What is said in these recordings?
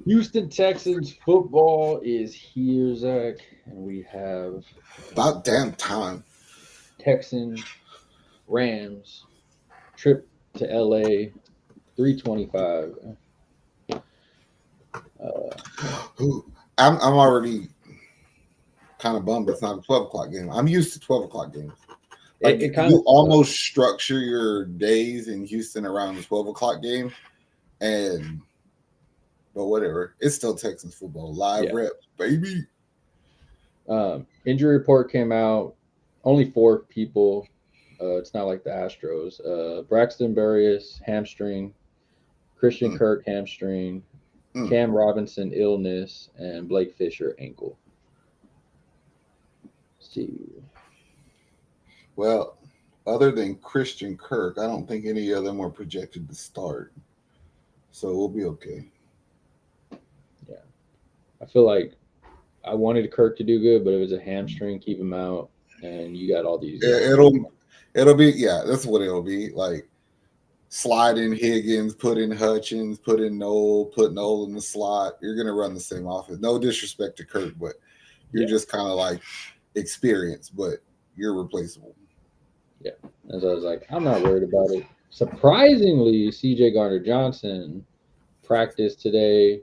Houston Texans football is here, Zach, and we have About damn time. Texans Rams trip to LA 325. Who? I'm already kind of bummed it's not a 12 o'clock game. I'm used to 12 o'clock games. Like It kind of you almost structure your days in Houston around the 12 o'clock game, and but whatever. It's still Texans football. Live yeah. reps, baby. Injury report came out. Only four people. It's not like the Astros. Braxton Berrios hamstring, Christian Mm, Kirk hamstring, mm. Cam Robinson illness, and Blake Fisher ankle. Let's see. Well, other than Christian Kirk, I don't think any of them were projected to start. So we'll be okay. Yeah, I feel like I wanted Kirk to do good, but it was a hamstring. Keep him out, and you got all these young. It- It'll it'll be yeah, that's what it'll be. Like slide in Higgins, put in Hutchins, put in Noel, put Noel in the slot. You're gonna run the same offense. No disrespect to Kirk, but you're Yeah, just kind of like experienced, but you're replaceable. yeah. And so I was like, I'm not worried about it. Surprisingly, CJ Garner Johnson practiced today.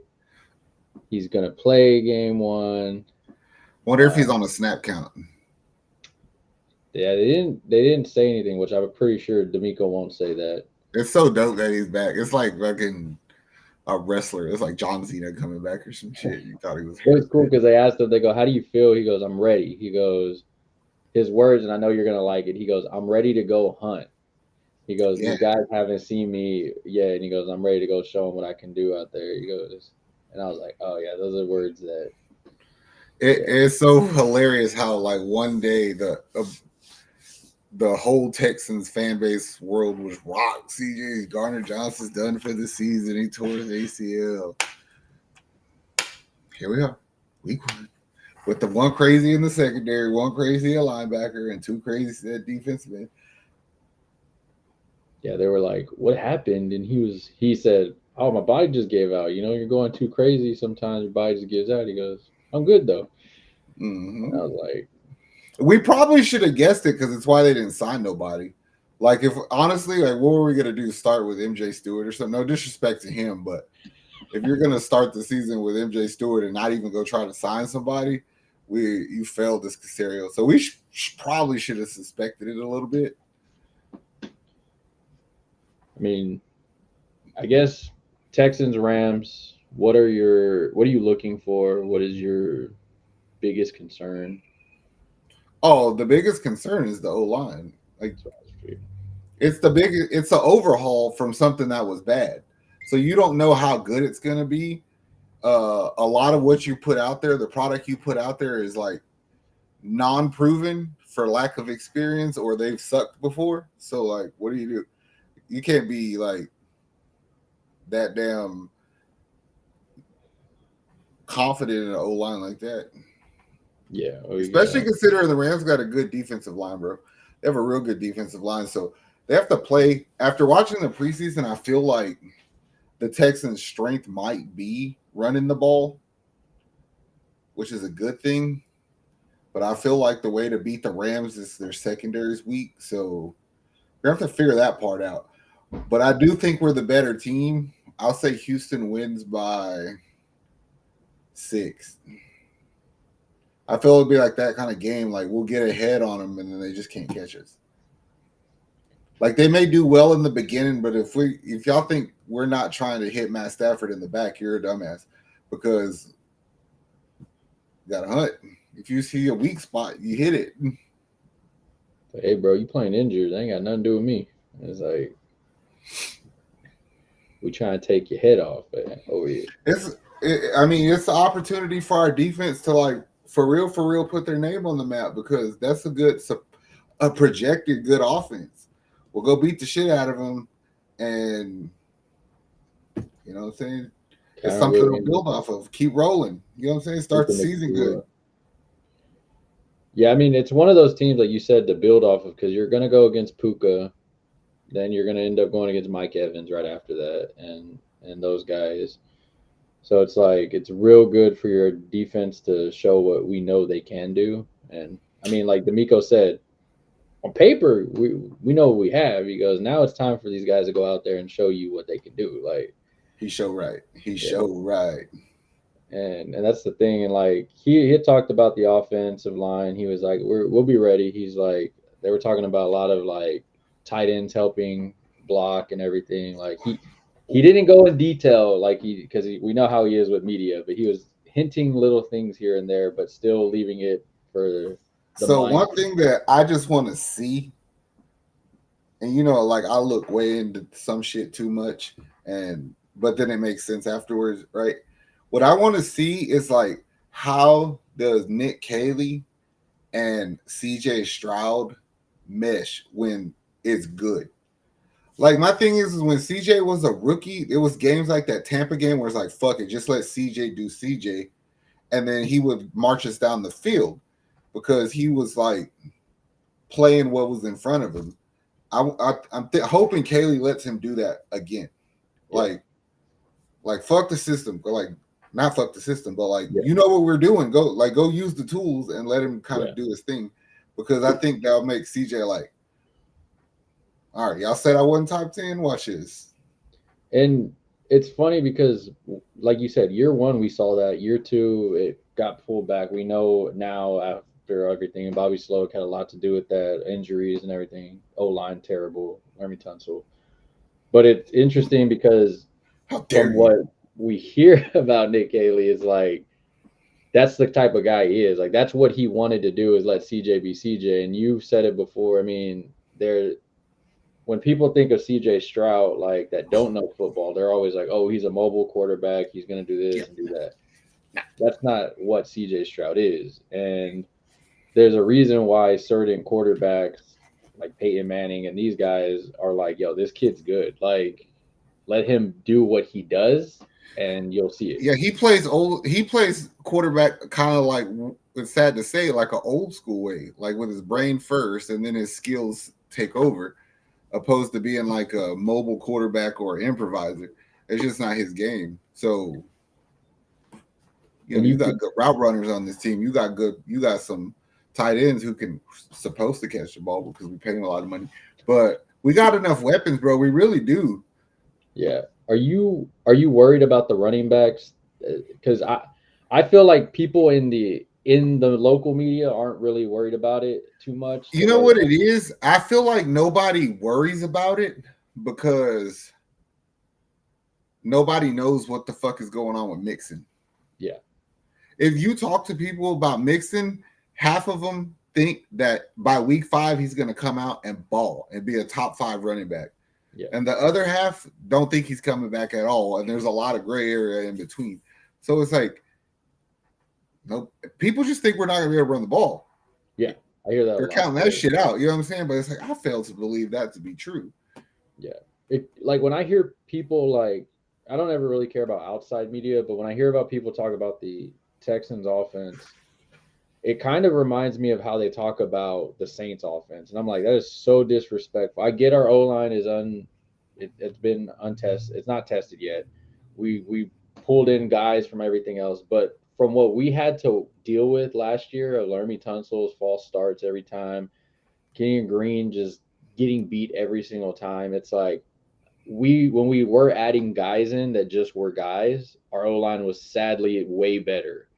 He's gonna play game one. Wonder if Uh, he's on a snap count. yeah, they didn't say anything, which I'm pretty sure D'Amico won't say that. It's so dope that he's back. It's like fucking a wrestler. It's like John Cena coming back or some shit. You thought he was It was hurt. cool because they asked him. They go, "How do you feel?" He goes, "I'm ready." He goes, his words, and I know you're gonna like it. He goes, "I'm ready to go hunt." He goes, Yeah, "These guys haven't seen me yet," and he goes, "I'm ready to go show them what I can do out there." He goes, and I was like, "Oh yeah, those are words that, yeah, it's so hilarious how like one day the whole Texans fan base world was rocked. CJ Garner Johnson's done for the season. He tore his ACL. Here we are, week one, with the one crazy in the secondary, one crazy a linebacker, and two crazy at defensive end. yeah." They were like, "What happened?" And he said, "Oh, my body just gave out. You know, you're going too crazy. Sometimes your body just gives out." He goes, "I'm good though." And I Mm-hmm. was like, We probably should have guessed it because it's why they didn't sign nobody. Like, if honestly, like, what were we gonna do? Start with MJ Stewart or something? No disrespect to him, but if you're gonna start the season with MJ Stewart and not even go try to sign somebody, you failed this scenario. So we probably should have suspected it a little bit. I mean, I guess Texans Rams. What are you looking for? What is your biggest concern? Oh, the biggest concern is the O line. Like, That's what I was for. it's an overhaul from something that was bad. So you don't know how good it's gonna be. A lot of what you put out there, the product you put out there, is like non-proven for lack of experience, or they've sucked before. So like, what do? You can't be like that damn confident in an O line like that. Yeah, we Especially got considering the Rams got a good defensive line, bro. They have a real good defensive line, so they have to play. After watching the preseason, I feel like the Texans' strength might be running the ball, which is a good thing. But I feel like the way to beat the Rams is their secondary is weak, so we have to figure that part out. But I do think we're the better team. I'll say Houston wins by 6. I feel it'll be like that kind of game. Like we'll get ahead on them, and then they just can't catch us. Like they may do well in the beginning, but if y'all think we're not trying to hit Matt Stafford in the back, you're a dumbass because you got to hunt. If you see a weak spot, you hit it. hey, bro, you playing injured? That ain't got nothing to do with me. It's like we trying to take your head off over here. I mean, it's the opportunity for our defense to like for real, put their name on the map because that's a projected good offense. We'll go beat the shit out of them, and you know what I'm saying. It's Kind of something will to end build off of. Keep rolling. You know what I'm saying. Start the keeping the season crew good. up. Yeah, I mean, it's one of those teams like you said to build off of because you're gonna go against Puka, then you're gonna end up going against Mike Evans right after that, and those guys. So it's like it's real good for your defense to show what we know they can do. And I mean, like D'Amico said, on paper, we know what we have. He goes, now it's time for these guys to go out there and show you what they can do. Like, He showed right. He yeah. showed right. And that's the thing. And like he had talked about the offensive line. He was like, we'll be ready. He's like, they were talking about a lot of like tight ends helping block and everything. Like he didn't go in detail like because we know how he is with media, but he was hinting little things here and there, but still leaving it for the So mind. one thing that I just want to see, and like I look way into some shit too much, and but then it makes sense afterwards, right? What I want to see is like how does Nick Caley and CJ Stroud mesh when it's good. Like my thing is when CJ was a rookie, it was games like that Tampa game where it's like fuck it, just let CJ do CJ, and then he would march us down the field because he was like playing what was in front of him. I'm hoping Kaylee lets him do that again. Yeah. Like fuck the system, but like not fuck the system, but like Yeah. you know what we're doing. Go use the tools and let him kind Yeah. of do his thing, because I think that'll make CJ like, all right, y'all said I wasn't top 10. Watch this. And it's funny because, like you said, year one we saw that. Year two it got pulled back. We know now after everything, and Bobby Sloak had a lot to do with that, injuries and everything. O-line terrible, Army Tunsil. But it's interesting because How dare from you? what we hear about Nick Haley is like that's the type of guy he is. Like that's what he wanted to do is let CJ be CJ. And you've said it before. I mean, there when people think of CJ Stroud like that don't know football, they're always like, "Oh, he's a mobile quarterback. He's going to do Yeah. this and do that." That's not what CJ Stroud is. And there's a reason why certain quarterbacks like Peyton Manning and these guys are like, "Yo, this kid's good. Like let him do what he does and you'll see it." Yeah, he plays old. He plays quarterback, kind of like it's sad to say, like an old school way, like with his brain first, and then his skills take over, opposed to being like a mobile quarterback or improviser. It's just not his game. So And you you got could good route runners on this team. You got some tight ends who can supposed to catch the ball because we pay them a lot of money. But we got enough weapons, bro. We really do. yeah. Are you worried about the running backs? Because I feel like people in the local media aren't really worried about it too much. You The know way, what it is? I feel like nobody worries about it because nobody knows what the fuck is going on with Mixon. yeah, If you talk to people about Mixon, half of them think that by week 5 he's going to come out and ball and be a top 5 running back. yeah, And the other half don't think he's coming back at all. And there's a lot of gray area in between. So it's like, no, people just think we're not going to be able to run the ball. yeah. I hear that a They're lot counting that too. shit out. You know what I'm saying? But it's like, I fail to believe that to be true. Yeah. Like when I hear people like I don't ever really care about outside media, but when I hear about people talk about the Texans offense, it kind of reminds me of how they talk about the Saints offense. And I'm like, that is so disrespectful. I get our O line is it's been untested. It's not tested yet. We pulled in guys from everything else, but from what we had to deal with last year, Laremy Tunsil's false starts every time, Kenyon Green just getting beat every single time. It's like when we were adding guys in that just were guys, our O line was sadly way better.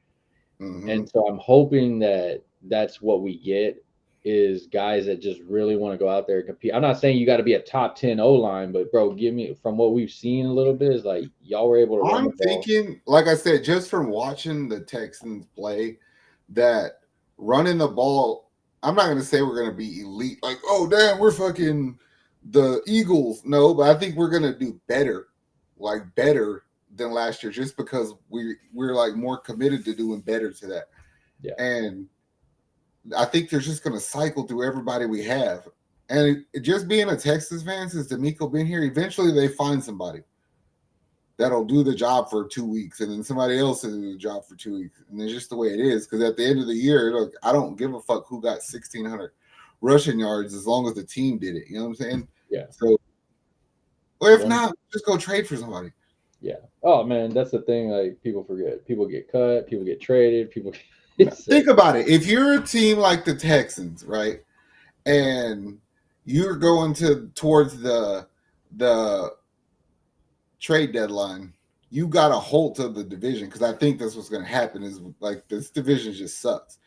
Mm-hmm. And so I'm hoping that that's what we get is guys that just really want to go out there and compete. I'm not saying you got to be a top 10 O line, but bro, give me from what we've seen a little bit is like y'all were able to run the I'm ball. thinking, like I said, just from watching the Texans play, that running the ball, I'm not going to say we're going to be elite. Like, oh, damn, we're fucking the Eagles. No, but I think we're going to do better, like better than last year, just because we're like more committed to doing better to that. Yeah. And I think they're just going to cycle through everybody we have. And just being a Texas fan since D'Amico been here, eventually they find somebody that'll do the job for 2 weeks, and then somebody else will do the job for 2 weeks, and it's just the way it is. Because at the end of the year, look, I don't give a fuck who got 1,600 rushing yards as long as the team did it. You know what I'm saying? Yeah. So, well, if One not, just go trade for somebody. Yeah. Oh man, that's the thing. Like people forget. People get cut. People get traded. People. Think about it. If you're a team like the Texans, right, and you're going towards the trade deadline, you got a hold of the division because I think that's what's going to happen. Is like this division just sucks.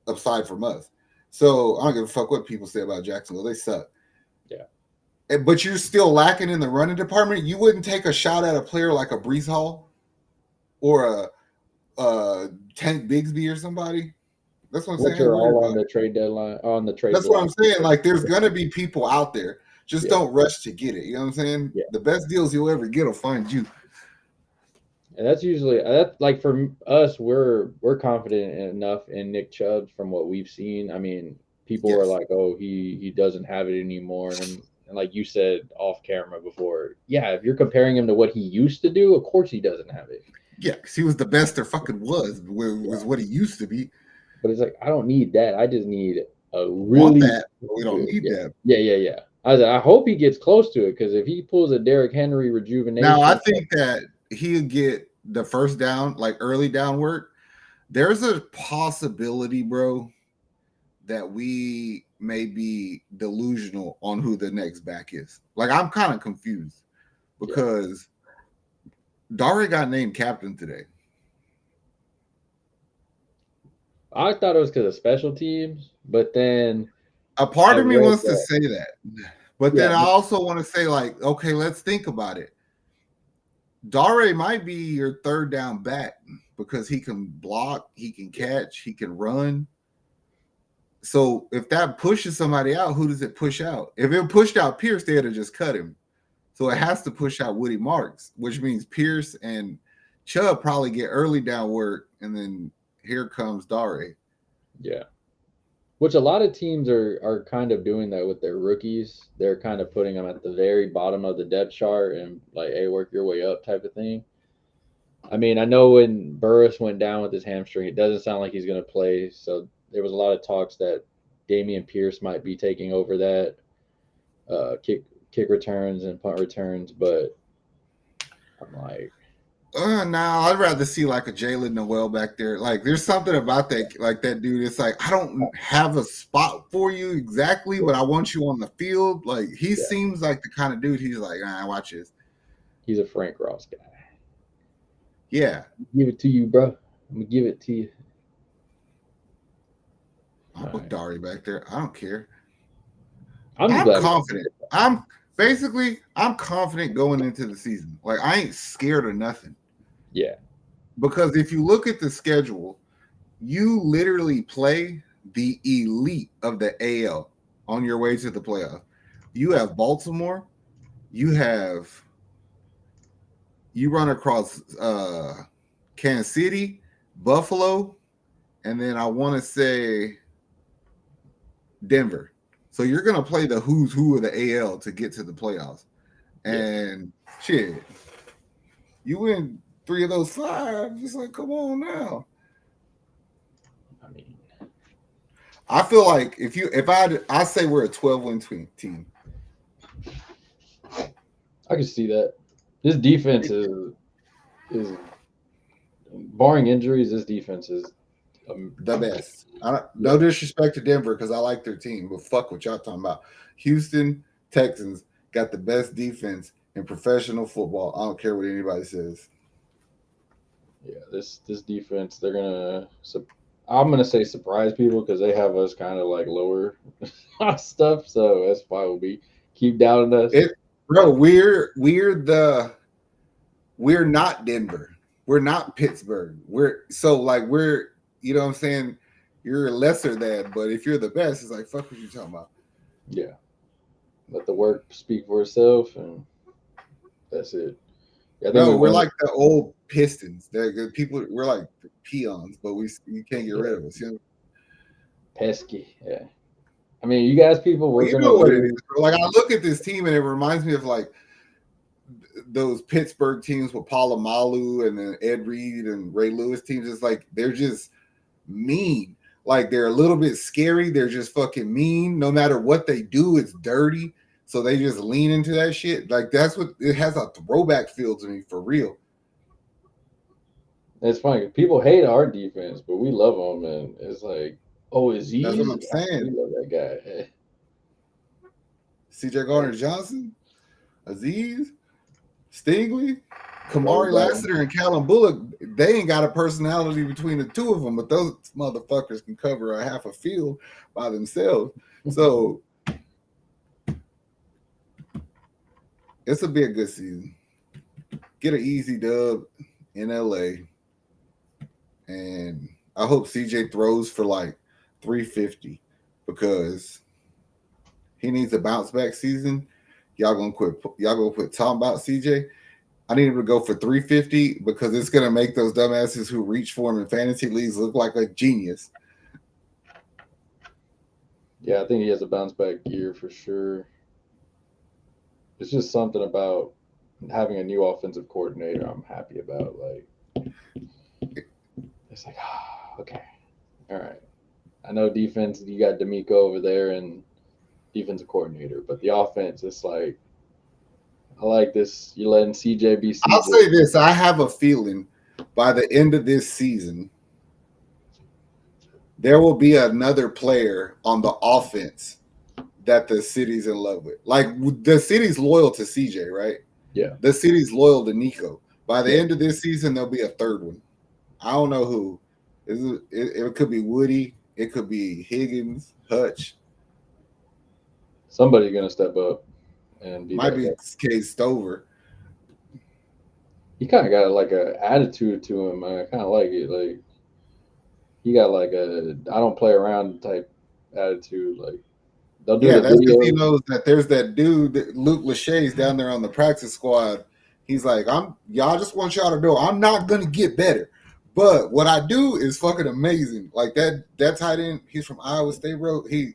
Aside from us, so I don't give a fuck what people say about Jacksonville. They suck. Yeah. But you're still lacking in the running department. You wouldn't take a shot at a player like a Brees Hall or a Tank Bigsby or somebody. That's what I'm Which saying. are Worried all about on the trade deadline, on the trade That's what block. I'm saying. Like, there's gonna be people out there. Just Yeah. don't rush to get it. You know what I'm saying? Yeah. The best deals you'll ever get will find you. And that's usually that. Like for us, we're confident enough in Nick Chubb from what we've seen. I mean, people were Yes. like, "Oh, he doesn't have it anymore," and like you said off camera before, yeah, if you're comparing him to what he used to do, of course he doesn't have it. Yeah, because he was the best there fucking was Yeah. what he used to be. But it's like I don't need that. I just need a Want really that, but we don't good. need Yeah, that. yeah, yeah, yeah. I hope he gets close to it because if he pulls a Derrick Henry Now, I rejuvenation, think that he'll get the first down, like early down work. There's a possibility, bro, that we may be delusional on who the next back is. Like, I'm kind of confused because Dare got named captain today. I thought it was because of special teams, but then A part I of me read wants to that. say that, but then Yeah, I also want to say, like, okay, let's think about it. Dare might be your third down back because he can block, he can catch, he can run. So if that pushes somebody out, who does it push out? If it pushed out Pierce, they'd have just cut him. So it has to push out Woody Marks, which means Pierce and Chubb probably get early down work, and then here comes Dare. yeah. Which a lot of teams are kind of doing that with their rookies. They're kind of putting them at the very bottom of the depth chart and like, hey, work your way up type of thing. I mean, I know when Burris went down with his hamstring, it doesn't sound like he's going to play. So there was a lot of talks that Damian Pierce might be taking over that kick returns and punt returns. But I'm like, No, I'd rather see like a Jalen Noel back there. Like, there's something about that, like that dude. It's like I don't have a spot for you exactly, but I want you on the field. Like, he yeah, seems like the kind of dude. He's like, watch this. he's a Frank Ross guy. Yeah, Give it to you, bro. I'm gonna give it to you. I'll All put right. Dari back there. I don't care. I'm just I'm glad. confident. I'm confident going into the season. Like, I ain't scared of nothing. Yeah, Because if you look at the schedule, you literally play the elite of the AL on your way to the playoff. You have Baltimore, you run across Kansas City, Buffalo, and then I want to say Denver. So you're gonna play the who's who of the AL to get to the playoffs. And shit, you win 3 of those 5. Just like, come on now. I mean, I feel like I say we're a 12-win team. I can see that. This defense is barring injuries. This defense is The best. No disrespect to Denver because I like their team, but fuck what y'all talking about. Houston Texans got the best defense in professional football. I don't care what anybody says. yeah. This defense, I'm gonna say surprise people because they have us kind of like lower stuff. So that's why we'll be keep doubting us. Bro, we're not Denver. We're not Pittsburgh. We're you know what I'm saying? You're lesser than, but if you're the best, it's like fuck what you talking about. Yeah, let the work speak for itself, and that's it. Yeah, I think we No, we're won. like the old Pistons. They're people. We're like peons, but you can't get rid of us. You know? Pesky. Yeah. I mean, you guys, people, Well, we're you gonna know what it is. lose. Bro. Like, I look at this team and it reminds me of like those Pittsburgh teams with Palomalu and then Ed Reed and Ray Lewis teams. It's like they're just mean. Like, they're a little bit scary. They're just fucking mean. No matter what they do, it's dirty. So they just lean into that shit. Like that's what it has a throwback feel to me for real. It's funny. People hate our defense, but we love them, and it's like, oh, That's what Aziz, I'm saying. we love that guy. CJ Gardner-Johnson, Aziz, Stingley, Bro, Kamari Lassiter, and Callum Bullock, they ain't got a personality between the two of them, but those motherfuckers can cover a half a field by themselves. So this will be a good season. Get an easy dub in LA. And I hope CJ throws for like 350 because he needs a bounce back season. Y'all gonna quit talking about CJ. I need him to go for 350 because it's gonna make those dumbasses who reach for him in fantasy leagues look like a genius. Yeah, I think he has a bounce back year for sure. It's just something about having a new offensive coordinator I'm happy about. Like, it's like, okay, all right. I know defense, you got D'Amico over there and defensive coordinator, but the offense, it's like, I like this. You're letting CJ be CJ. I'll say this: I have a feeling by the end of this season, there will be another player on the offense that the city's in love with. Like the city's loyal to CJ, right? Yeah. The city's loyal to Nico. By the end of this season, there'll be a third one. I don't know who. It could be Woody. It could be Higgins, Hutch. Somebody's gonna step up and be Might that be guy. Case Stover. He kind of got like a attitude to him, man. I kind of like it. Like he got like a I don't play around type attitude. Like they'll do the That's because he video. knows that there's that dude, Luke Lachey's down there on the practice squad. He's like, y'all just want y'all to know I'm not gonna get better. But what I do is fucking amazing. Like that tight end, he's from Iowa State, bro. He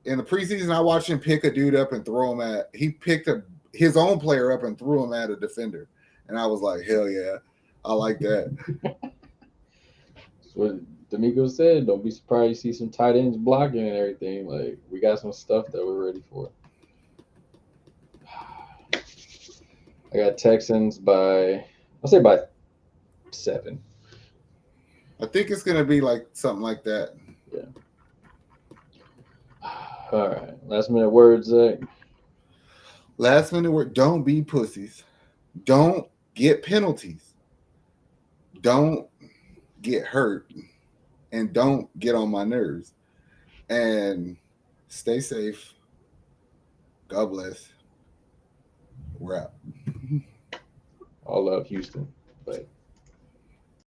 in the preseason, I watched him pick a dude up and throw him at. He picked his own player up and threw him at a defender, and I was like, hell yeah, I like that. That's what D'Amico said. Don't be surprised you see some tight ends blocking and everything. Like we got some stuff that we're ready for. I got Texans by I'll say by 7. I think it's gonna be like something like that. Yeah. All right. Last minute words, Zach. Last minute word: don't be pussies. Don't get penalties. Don't get hurt. And don't get on my nerves. And stay safe. God bless. We're out. All love Houston. But